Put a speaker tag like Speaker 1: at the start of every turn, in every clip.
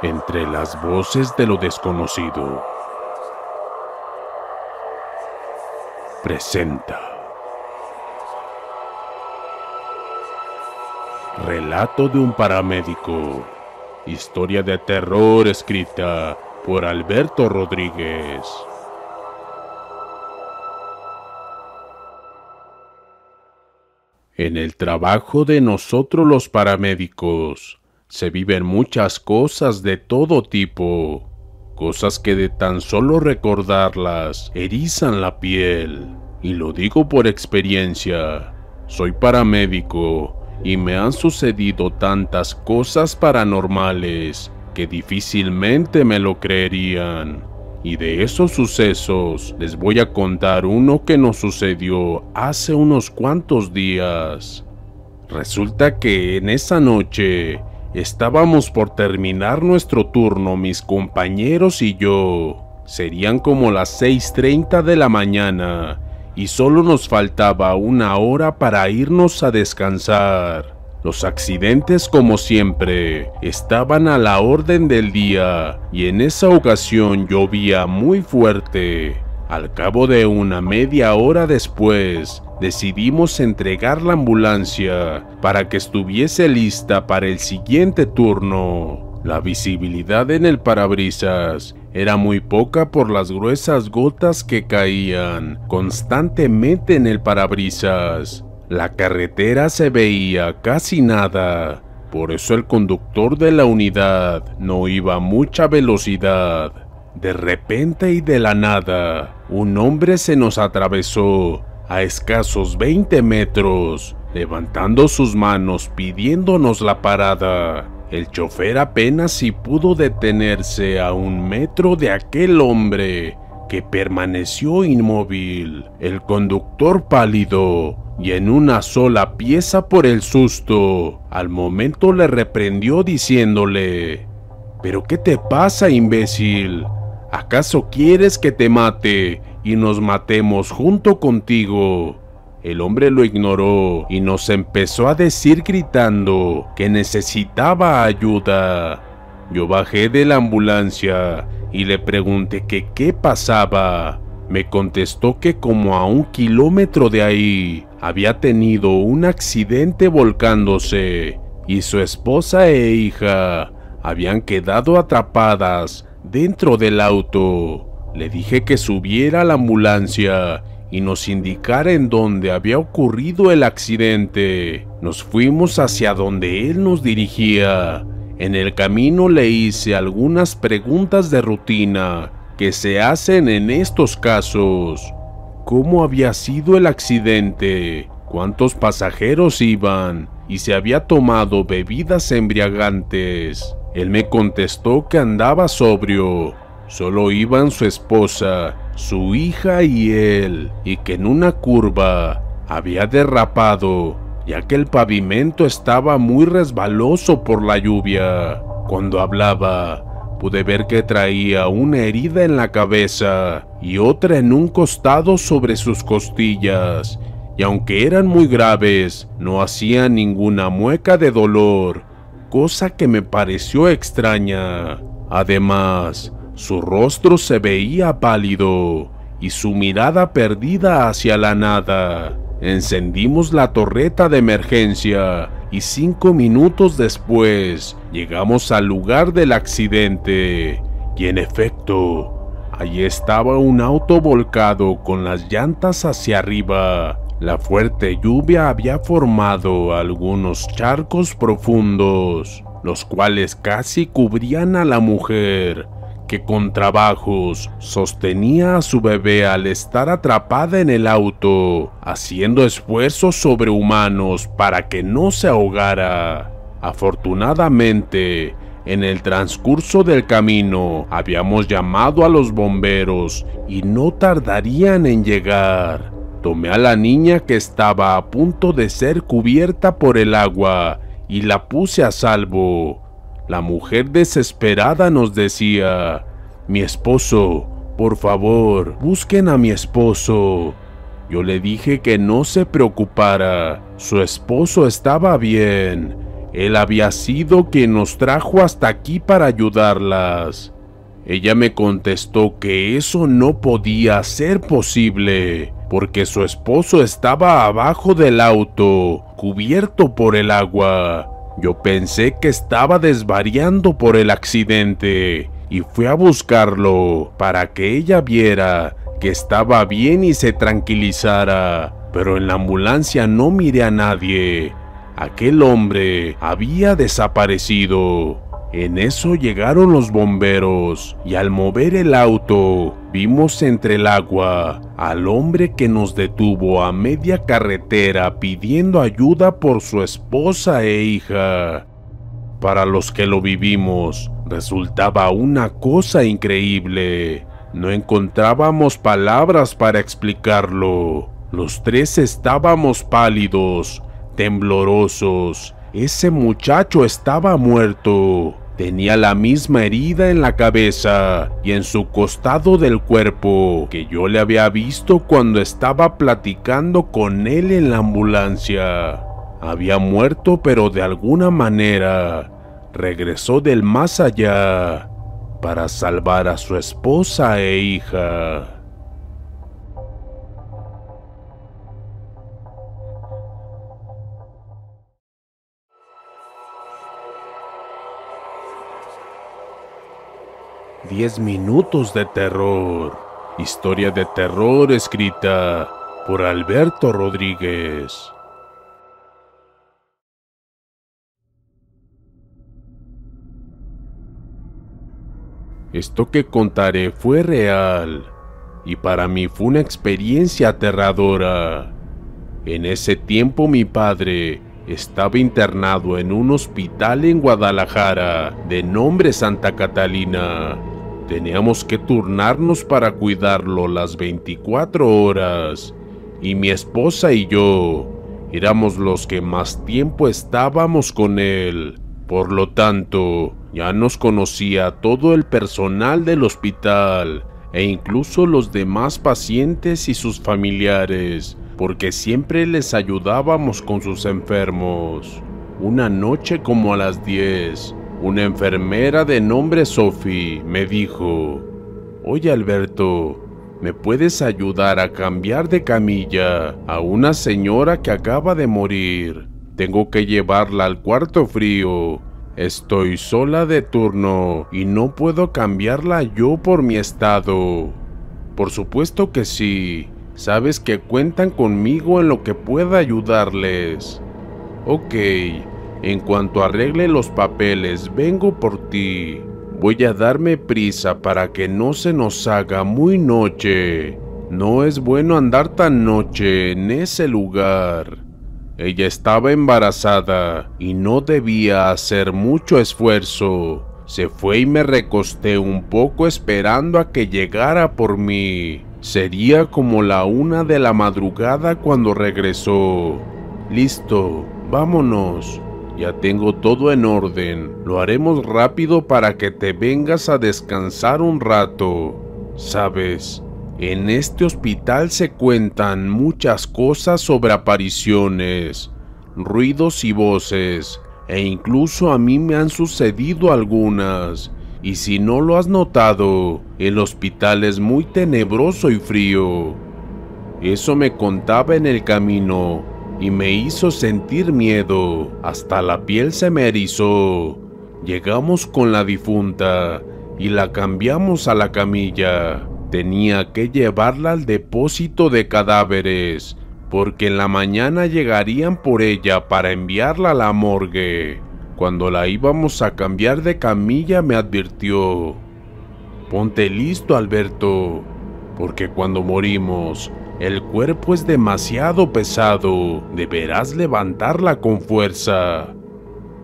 Speaker 1: Entre las voces de lo desconocido, presenta Relato de un paramédico, historia de terror escrita por Alberto Rodríguez. En el trabajo de nosotros los paramédicos se viven muchas cosas de todo tipo, cosas que de tan solo recordarlas erizan la piel, y lo digo por experiencia. Soy paramédico y me han sucedido tantas cosas paranormales que difícilmente me lo creerían. Y de esos sucesos les voy a contar uno que nos sucedió hace unos cuantos días. Resulta que en esa noche estábamos por terminar nuestro turno mis compañeros y yo. Serían como las 6:30 de la mañana y solo nos faltaba una hora para irnos a descansar. Los accidentes, como siempre, estaban a la orden del día y en esa ocasión llovía muy fuerte. Al cabo de una media hora después, decidimos entregar la ambulancia para que estuviese lista para el siguiente turno. La visibilidad en el parabrisas era muy poca por las gruesas gotas que caían constantemente en el parabrisas. La carretera se veía casi nada, por eso el conductor de la unidad no iba a mucha velocidad. De repente y de la nada, un hombre se nos atravesó a escasos 20 metros, levantando sus manos pidiéndonos la parada. El chofer apenas si pudo detenerse a 1 metro de aquel hombre, que permaneció inmóvil. El conductor pálido y en una sola pieza por el susto, al momento le reprendió diciéndole: «¿Pero qué te pasa, imbécil? ¿Acaso quieres que te mate y nos matemos junto contigo?» El hombre lo ignoró y nos empezó a decir gritando que necesitaba ayuda. Yo bajé de la ambulancia y le pregunté que qué pasaba. Me contestó que como a 1 kilómetro de ahí había tenido un accidente volcándose y su esposa e hija habían quedado atrapadas dentro del auto. Le dije que subiera a la ambulancia y nos indicara en dónde había ocurrido el accidente. Nos fuimos hacia donde él nos dirigía. En el camino le hice algunas preguntas de rutina que se hacen en estos casos. ¿Cómo había sido el accidente? ¿Cuántos pasajeros iban? ¿Y si había tomado bebidas embriagantes? Él me contestó que andaba sobrio. Solo iban su esposa, su hija y él, y que en una curva había derrapado, ya que el pavimento estaba muy resbaloso por la lluvia. Cuando hablaba, pude ver que traía una herida en la cabeza y otra en un costado sobre sus costillas, y aunque eran muy graves, no hacía ninguna mueca de dolor, cosa que me pareció extraña. Además, su rostro se veía pálido y su mirada perdida hacia la nada. Encendimos la torreta de emergencia y 5 minutos después llegamos al lugar del accidente. Y en efecto, allí estaba un auto volcado con las llantas hacia arriba. La fuerte lluvia había formado algunos charcos profundos, los cuales casi cubrían a la mujer, que con trabajos sostenía a su bebé al estar atrapada en el auto, haciendo esfuerzos sobrehumanos para que no se ahogara. Afortunadamente, en el transcurso del camino habíamos llamado a los bomberos y no tardarían en llegar. Tomé a la niña que estaba a punto de ser cubierta por el agua y la puse a salvo. La mujer desesperada nos decía: «Mi esposo, por favor, busquen a mi esposo». Yo le dije que no se preocupara, su esposo estaba bien. Él había sido quien nos trajo hasta aquí para ayudarlas. Ella me contestó que eso no podía ser posible, porque su esposo estaba abajo del auto, cubierto por el agua. Yo pensé que estaba desvariando por el accidente y fui a buscarlo para que ella viera que estaba bien y se tranquilizara, pero en la ambulancia no miré a nadie. Aquel hombre había desaparecido. En eso llegaron los bomberos y al mover el auto vimos entre el agua al hombre que nos detuvo a media carretera pidiendo ayuda por su esposa e hija. Para los que lo vivimos, resultaba una cosa increíble. No encontrábamos palabras para explicarlo. Los tres estábamos pálidos, temblorosos. Ese muchacho estaba muerto. Tenía la misma herida en la cabeza y en su costado del cuerpo que yo le había visto cuando estaba platicando con él en la ambulancia. Había muerto, pero de alguna manera regresó del más allá para salvar a su esposa e hija. Diez minutos de terror. Historia de terror escrita por Alberto Rodríguez. Esto que contaré fue real y para mí fue una experiencia aterradora. En ese tiempo mi padre estaba internado en un hospital en Guadalajara de nombre Santa Catalina. Teníamos que turnarnos para cuidarlo las 24 horas y mi esposa y yo éramos los que más tiempo estábamos con él. Por lo tanto, ya nos conocía todo el personal del hospital e incluso los demás pacientes y sus familiares, porque siempre les ayudábamos con sus enfermos. Una noche como a las 10, una enfermera de nombre Sophie me dijo: «Oye Alberto, ¿me puedes ayudar a cambiar de camilla a una señora que acaba de morir? Tengo que llevarla al cuarto frío. Estoy sola de turno y no puedo cambiarla yo por mi estado». «Por supuesto que sí. Sabes que cuentan conmigo en lo que pueda ayudarles». «Ok, en cuanto arregle los papeles, vengo por ti. Voy a darme prisa para que no se nos haga muy noche. No es bueno andar tan noche en ese lugar». Ella estaba embarazada y no debía hacer mucho esfuerzo. Se fue y me recosté un poco esperando a que llegara por mí. Sería como la 1 de la madrugada cuando regresó. «Listo, vámonos. Ya tengo todo en orden. Lo haremos rápido para que te vengas a descansar un rato. Sabes, en este hospital se cuentan muchas cosas sobre apariciones, ruidos y voces, e incluso a mí me han sucedido algunas. Y si no lo has notado, el hospital es muy tenebroso y frío». Eso me contaba en el camino y me hizo sentir miedo. Hasta la piel se me erizó. Llegamos con la difunta y la cambiamos a la camilla. Tenía que llevarla al depósito de cadáveres, porque en la mañana llegarían por ella para enviarla a la morgue. Cuando la íbamos a cambiar de camilla me advirtió: «Ponte listo, Alberto, porque cuando morimos, el cuerpo es demasiado pesado, deberás levantarla con fuerza».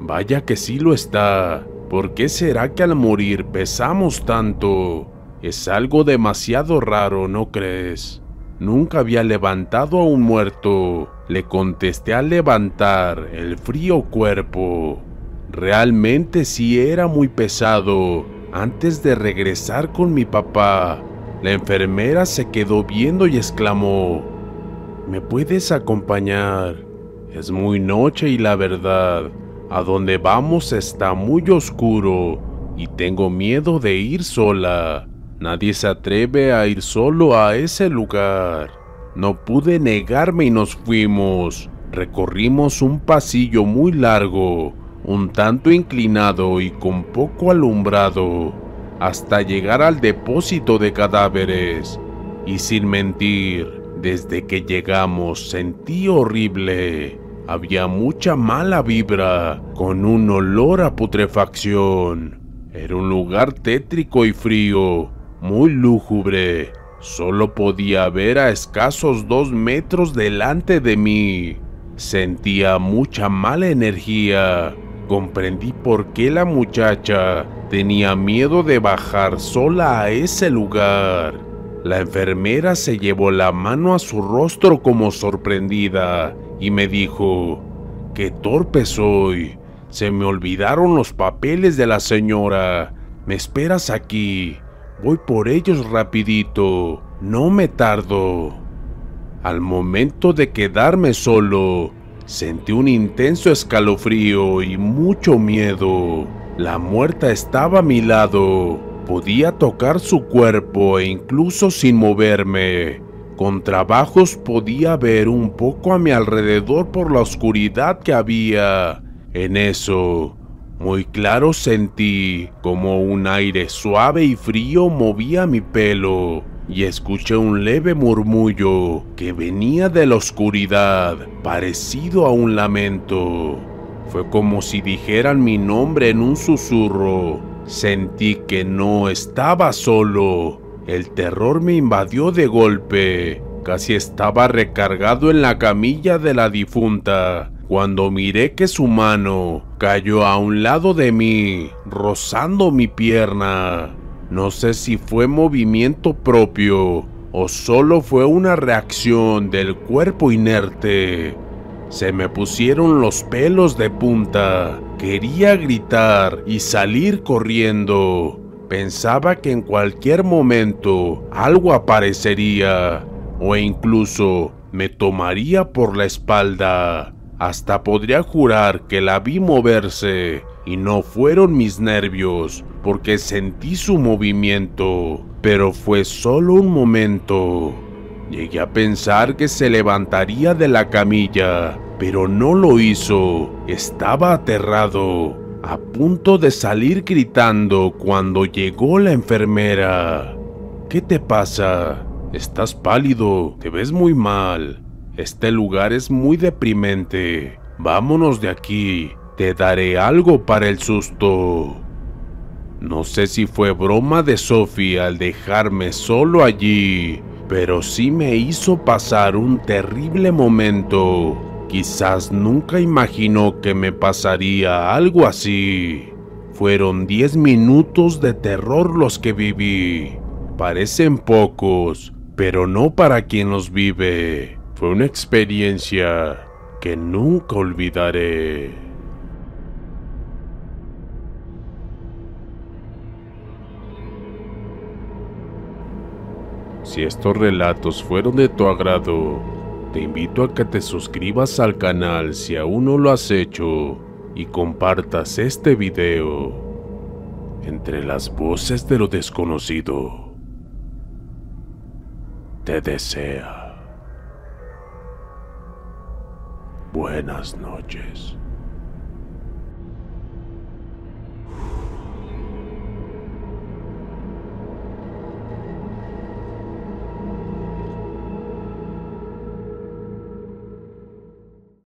Speaker 1: Vaya que sí lo está. ¿Por qué será que al morir pesamos tanto? Es algo demasiado raro, ¿no crees? Nunca había levantado a un muerto, le contesté al levantar el frío cuerpo. Realmente sí era muy pesado. Antes de regresar con mi papá, la enfermera se quedó viendo y exclamó: «¿Me puedes acompañar? Es muy noche y la verdad, A donde vamos está muy oscuro y tengo miedo de ir sola. Nadie se atreve a ir solo a ese lugar. No pude negarme y nos fuimos. Recorrimos un pasillo muy largo, un tanto inclinado y con poco alumbrado, hasta llegar al depósito de cadáveres. Y sin mentir, desde que llegamos sentí horrible. Había mucha mala vibra, con un olor a putrefacción. Era un lugar tétrico y frío, muy lúgubre. Solo podía ver a escasos 2 metros delante de mí. Sentía mucha mala energía. Comprendí por qué la muchacha tenía miedo de bajar sola a ese lugar. La enfermera se llevó la mano a su rostro como sorprendida y me dijo: «Qué torpe soy. Se me olvidaron los papeles de la señora. ¿Me esperas aquí? Voy por ellos rapidito. No me tardo». Al momento de quedarme solo, sentí un intenso escalofrío y mucho miedo. La muerta estaba a mi lado. Podía tocar su cuerpo e incluso sin moverme. Con trabajos podía ver un poco a mi alrededor por la oscuridad que había. En eso, muy claro sentí como un aire suave y frío movía mi pelo y escuché un leve murmullo que venía de la oscuridad, parecido a un lamento. Fue como si dijeran mi nombre en un susurro. Sentí que no estaba solo. El terror me invadió de golpe. Casi estaba recargado en la camilla de la difunta, cuando miré que su mano cayó a un lado de mí, rozando mi pierna. No sé si fue movimiento propio o solo fue una reacción del cuerpo inerte. Se me pusieron los pelos de punta. Quería gritar y salir corriendo. Pensaba que en cualquier momento algo aparecería o incluso me tomaría por la espalda. Hasta podría jurar que la vi moverse y no fueron mis nervios, porque sentí su movimiento, pero fue solo un momento. Llegué a pensar que se levantaría de la camilla, pero no lo hizo. Estaba aterrado, a punto de salir gritando cuando llegó la enfermera. «¿Qué te pasa? Estás pálido, te ves muy mal. Este lugar es muy deprimente. Vámonos de aquí, te daré algo para el susto». No sé si fue broma de Sophie al dejarme solo allí, pero sí me hizo pasar un terrible momento. Quizás nunca imaginó que me pasaría algo así. Fueron 10 minutos de terror los que viví. Parecen pocos, pero no para quien los vive. Fue una experiencia que nunca olvidaré. Si estos relatos fueron de tu agrado, te invito a que te suscribas al canal si aún no lo has hecho y compartas este video. Entre las voces de lo desconocido, te desea buenas noches.